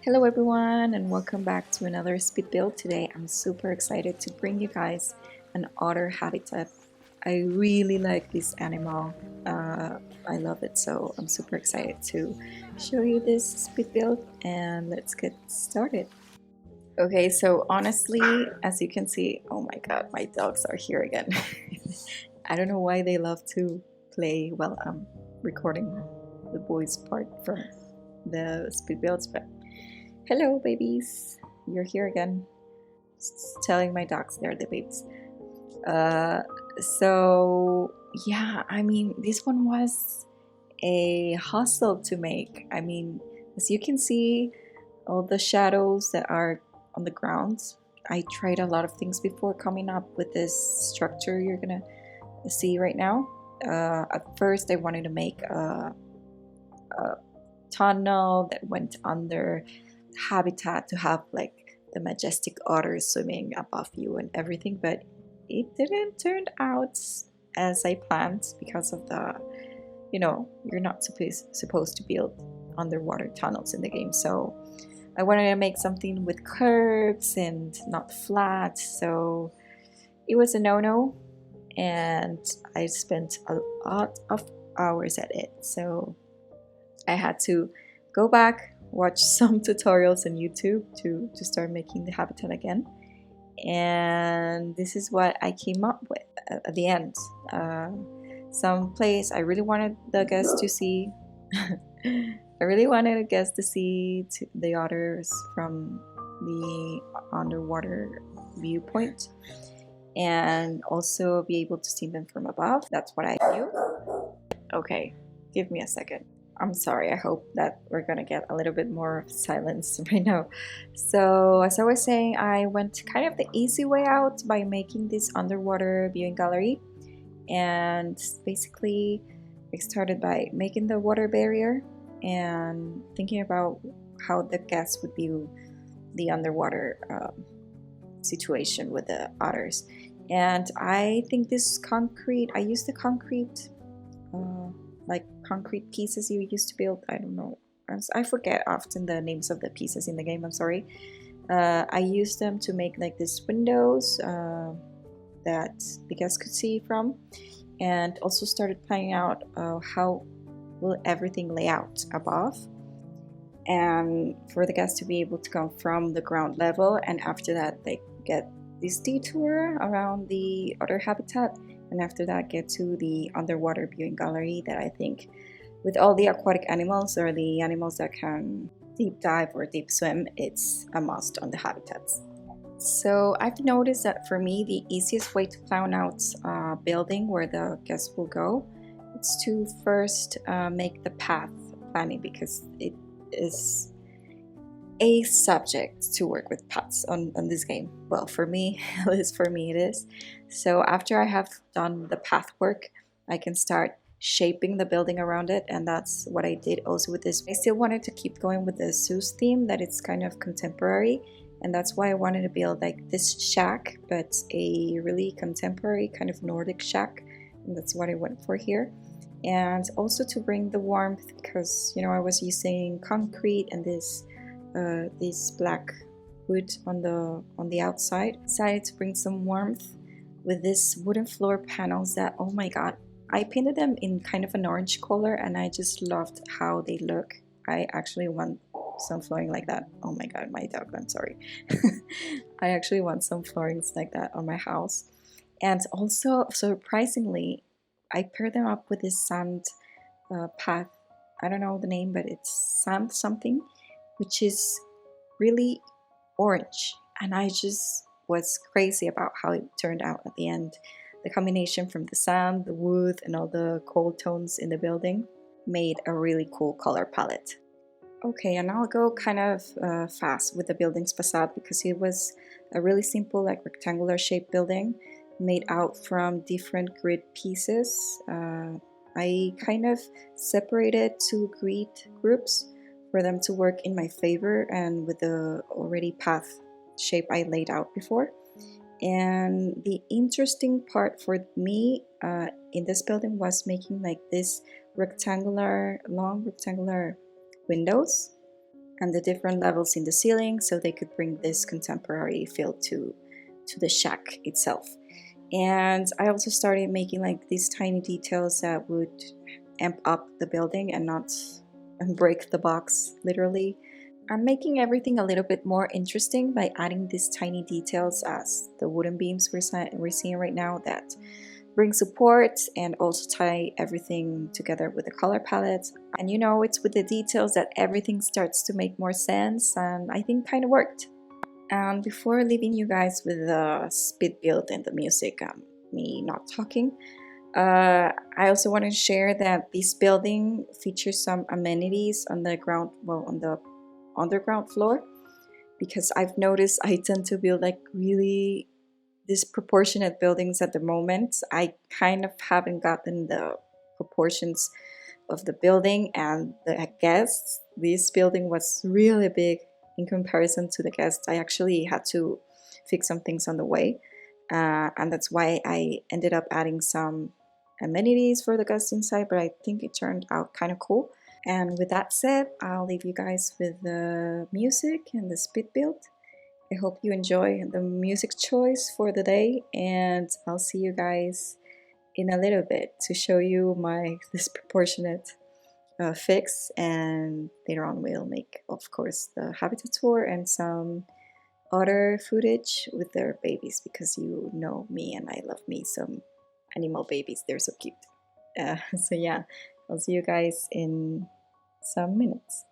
Hello everyone and welcome back to another speed build. Today I'm super excited to bring you guys an otter habitat. I really like this animal. I love it, so I'm super excited to show you this speed build and let's get started. Okay, so honestly, as you can see, oh my god, my dogs are here again. I don't know why they love to play while I'm recording the boys part from the speed builds, but hello, babies. You're here again. Just telling my dogs they're the babies. Uh, so, yeah, I mean, this one was a hustle to make. I mean, as you can see, all the shadows that are on the ground. I tried a lot of things before coming up with this structure you're gonna see right now. At first, I wanted to make a tunnel that went under habitat to have like the majestic otters swimming above you and everything, but it didn't turn out as I planned because of the, you're not supposed to build underwater tunnels in the game. So I wanted to make something with curves and not flat. So it was a no-no, and I spent a lot of hours at it. So I had to go back, watch some tutorials on YouTube to start making the habitat again. And this is what I came up with at the end. Some place I really wanted the guests to see. I really wanted the guests to see the otters from the underwater viewpoint and also be able to see them from above. That's what I knew. Okay, give me a second. I'm sorry, I hope that we're gonna get a little bit more silence right now. So, as I was saying, I went kind of the easy way out by making this underwater viewing gallery. And basically, I started by making the water barrier and thinking about how the guests would view the underwater situation with the otters. And I think this concrete, I used the concrete like concrete pieces you used to build. I don't know. I forget often the names of the pieces in the game. I'm sorry. I used them to make like these windows that the guests could see from, and also started planning out how will everything lay out above, and for the guests to be able to come from the ground level, and after that they get this detour around the other habitat, and after that get to the underwater viewing gallery that I think with all the aquatic animals or the animals that can deep dive or deep swim, it's a must on the habitats. So I've noticed that for me the easiest way to plan out a building where the guests will go is to first make the path planning, because it is a subject to work with pets on this game. Well, for me, at least for me it is. So after I have done the path work, I can start shaping the building around it, and that's what I did also with this. I still wanted to keep going with the Zeus theme, that it's kind of contemporary, and that's why I wanted to build like this shack, but a really contemporary kind of Nordic shack, and that's what I went for here. And also to bring the warmth, because I was using concrete and this black wood on the outside. Decided to bring some warmth with this wooden floor panels that, oh my god, I painted them in kind of an orange color, and I just loved how they look. I actually want some flooring like that. Oh my god, my dog, I'm sorry. I actually want some floorings like that on my house. And also, surprisingly, I paired them up with this sand path. I don't know the name, but it's sand something, which is really orange. And I just was crazy about how it turned out at the end. The combination from the sand, the wood, and all the cold tones in the building made a really cool color palette. Okay, and I'll go kind of fast with the building's facade, because it was a really simple, like rectangular shaped building made out from different grid pieces. I kind of separated two grid groups for them to work in my favor and with the already path shape I laid out before. And the interesting part for me in this building was making like this long rectangular windows and the different levels in the ceiling so they could bring this contemporary feel to the shack itself. And I also started making like these tiny details that would amp up the building and not break the box literally. I'm making everything a little bit more interesting by adding these tiny details as the wooden beams we're seeing right now that bring support and also tie everything together with the color palette. And you know, it's with the details that everything starts to make more sense, and I think kind of worked. And before leaving you guys with the speed build and the music, me not talking, I also want to share that this building features some amenities on the ground, well, on the underground floor, because I've noticed I tend to build like really disproportionate buildings at the moment. I kind of haven't gotten the proportions of the building and the guests. This building was really big in comparison to the guests. I actually had to fix some things on the way, and that's why I ended up adding some amenities for the guests inside, but I think it turned out kind of cool. And with that said, I'll leave you guys with the music and the speed build. I hope you enjoy the music choice for the day, and I'll see you guys in a little bit to show you my disproportionate fix, and later on we'll make, of course, the habitat tour and some otter footage with their babies, because you know me and I love me some animal babies. They're so cute. So yeah, I'll see you guys in some minutes.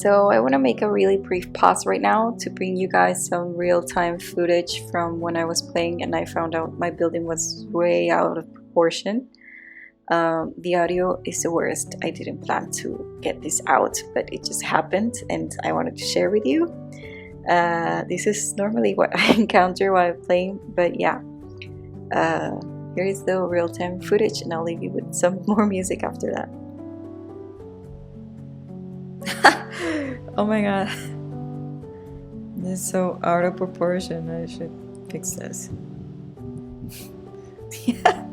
So I want to make a really brief pause right now to bring you guys some real-time footage from when I was playing and I found out my building was way out of proportion. The audio is the worst. I didn't plan to get this out, but it just happened and I wanted to share with you. This is normally what I encounter while I'm playing, but yeah. Here is the real-time footage and I'll leave you with some more music after that. Oh my god. This is so out of proportion. I should fix this. Yeah.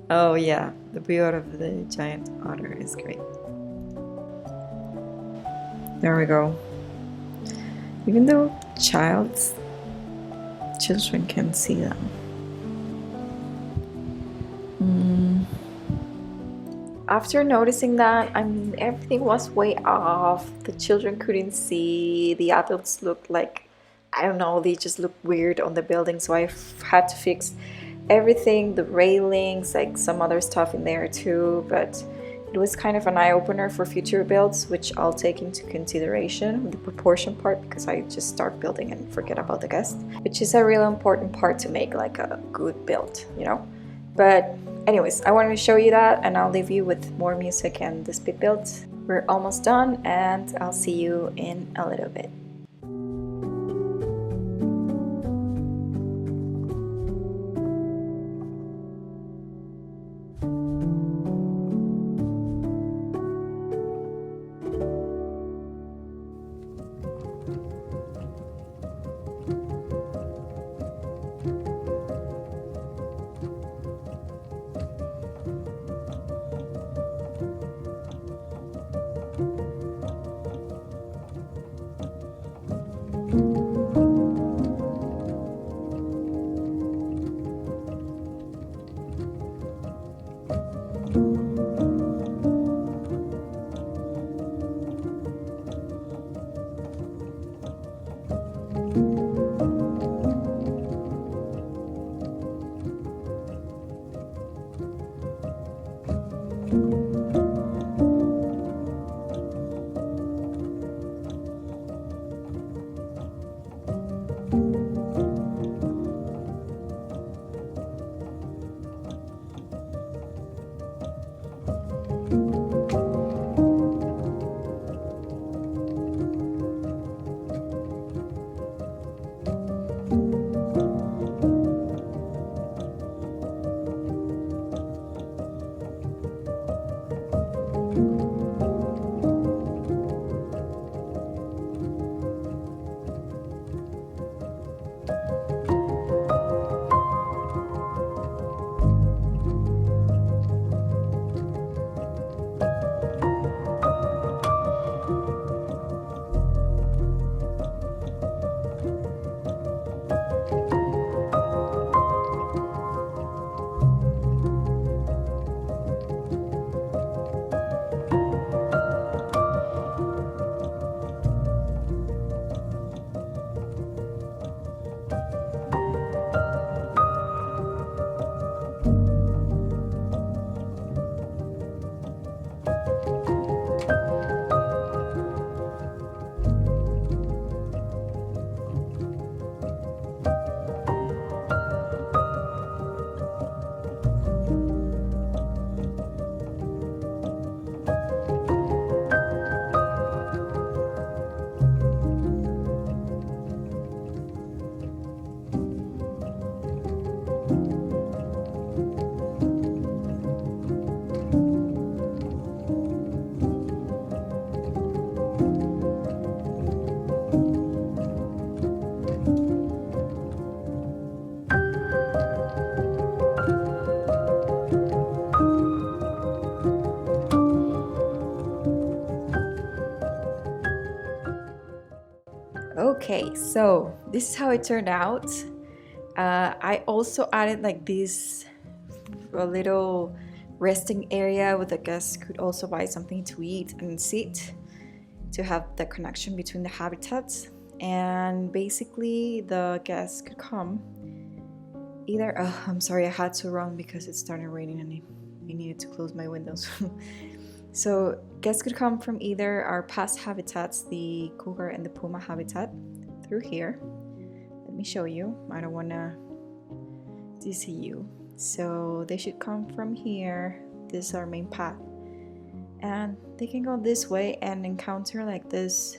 Oh yeah, the view out of the giant otter is great. There we go. Even though children can see them. After noticing that, I mean, everything was way off. The children couldn't see. The adults looked like, I don't know, they just looked weird on the building. So I had to fix everything, the railings, like some other stuff in there too. But it was kind of an eye-opener for future builds, which I'll take into consideration, the proportion part, because I just start building and forget about the guest, which is a real important part to make like a good build, you know? But anyways, I wanted to show you that and I'll leave you with more music and the speed build. We're almost done and I'll see you in a little bit. Okay, so this is how it turned out. I also added like this a little resting area where the guests could also buy something to eat and sit to have the connection between the habitats. And basically the guests could come either, I'm sorry, I had to run because it started raining and I needed to close my windows. So guests could come from either our past habitats, the cougar and the puma habitat, through here. Let me show you. I don't want to dizzy you. So they should come from here. This is our main path. And they can go this way and encounter like this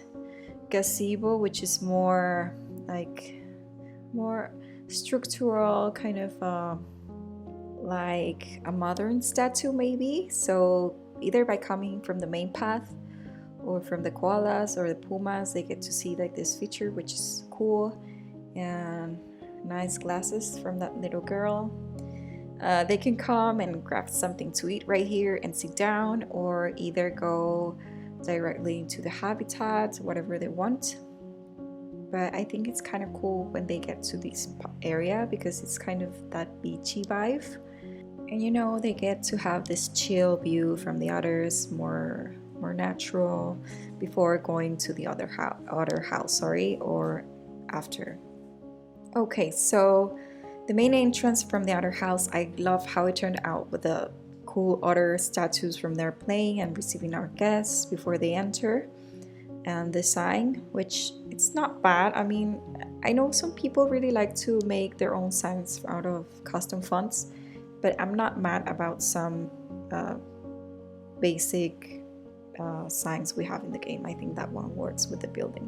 gazebo, which is more structural, kind of like a modern statue maybe. So either by coming from the main path or from the koalas or the pumas, they get to see like this feature, which is cool. And nice glasses from that little girl. They can come and grab something to eat right here and sit down, or either go directly into the habitat, whatever they want. But I think it's kind of cool when they get to this area because it's kind of that beachy vibe. And you know, they get to have this chill view from the otters, more natural, before going to the Otter House, or after. Okay, so the main entrance from the Otter House, I love how it turned out with the cool otter statues from there playing and receiving our guests before they enter. And the sign, which it's not bad. I mean, I know some people really like to make their own signs out of custom fonts, but I'm not mad about some basic signs we have in the game. I think that one works with the building.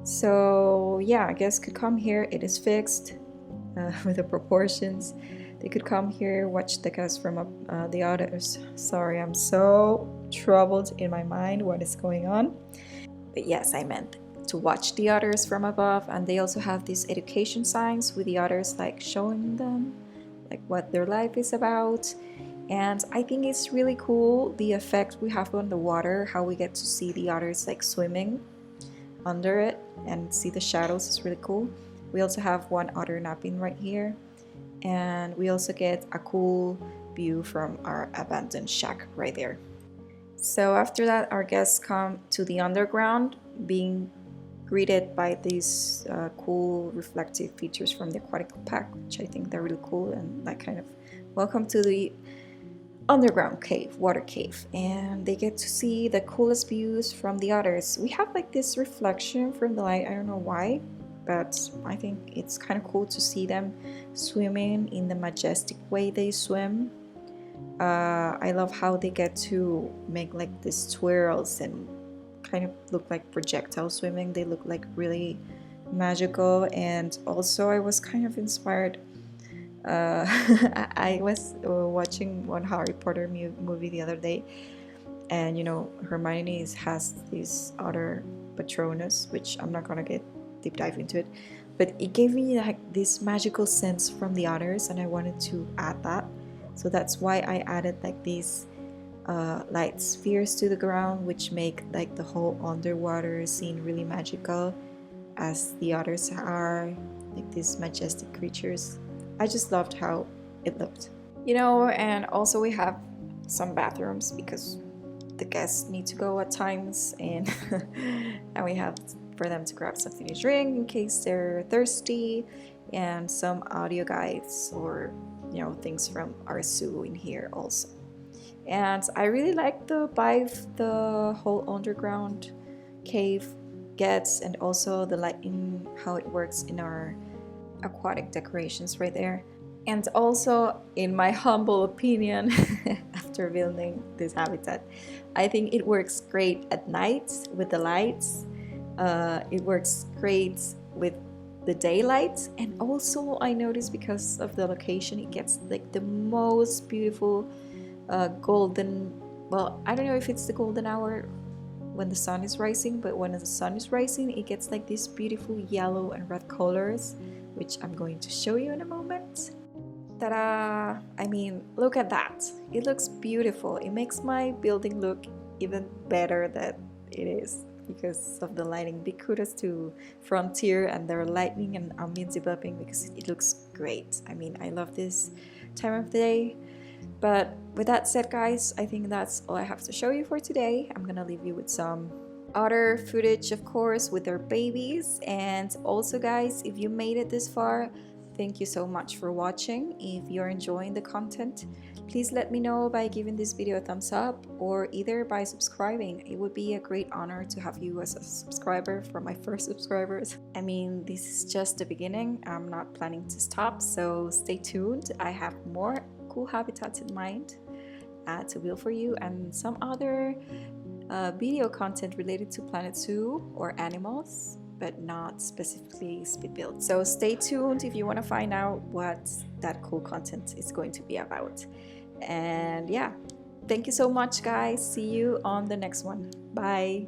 So yeah, I guess could come here. It is fixed with the proportions. They could come here, watch the guests from the others. Sorry, I'm so troubled in my mind. What is going on? But yes, I meant to watch the otters from above. And they also have these education signs with the otters, like showing them like what their life is about. And I think it's really cool the effect we have on the water, how we get to see the otters like swimming under it and see the shadows. Is really cool. We also have one otter napping right here, and we also get a cool view from our abandoned shack right there. So after that, our guests come to the underground, being greeted by these cool reflective features from the aquatic pack, which I think they're really cool, and like kind of welcome to the underground cave, water cave. And they get to see the coolest views from the otters. We have like this reflection from the light, I don't know why, but I think it's kind of cool to see them swimming in the majestic way they swim. I love how they get to make like these swirls and kind of look like projectile swimming. They look like really magical. And also I was kind of inspired. I was watching one Harry Potter movie the other day, and you know, Hermione has this otter Patronus, which I'm not gonna get deep dive into it, but it gave me like this magical sense from the otters, and I wanted to add that. So that's why I added like these light spheres to the ground, which make like the whole underwater scene really magical, as the otters are like these majestic creatures. I just loved how it looked. You know, and also we have some bathrooms because the guests need to go at times, and and we have for them to grab something to drink in case they're thirsty, and some audio guides or, you know, things from our zoo in here also. And I really like the vibe the whole underground cave gets, and also the lighting, how it works in our aquatic decorations right there. And also, in my humble opinion, after building this habitat, I think it works great at night with the lights. It works great with the daylight, and also I noticed because of the location, it gets like the most beautiful golden, well, I don't know if it's the golden hour when the sun is rising, but when the sun is rising, it gets like these beautiful yellow and red colors, which I'm going to show you in a moment. Ta-da! I mean, look at that. It looks beautiful. It makes my building look even better than it is because of the lighting. Big kudos to Frontier and their lighting and ambient developing, because it looks great. I mean, I love this time of the day. But with that said, guys, I think that's all I have to show you for today. I'm gonna leave you with some otter footage, of course, with their babies. And also, guys, if you made it this far, thank you so much for watching. If you're enjoying the content, Please let me know by giving this video a thumbs up or either by subscribing. It would be a great honor to have you as a subscriber for my first subscribers. I mean, this is just the beginning. I'm not planning to stop, so stay tuned. I have more cool habitats in mind to build for you and some other video content related to Planet Zoo or animals, but not specifically speed build. So stay tuned if you want to find out what that cool content is going to be about. And yeah, thank you so much, guys. See you on the next one. Bye.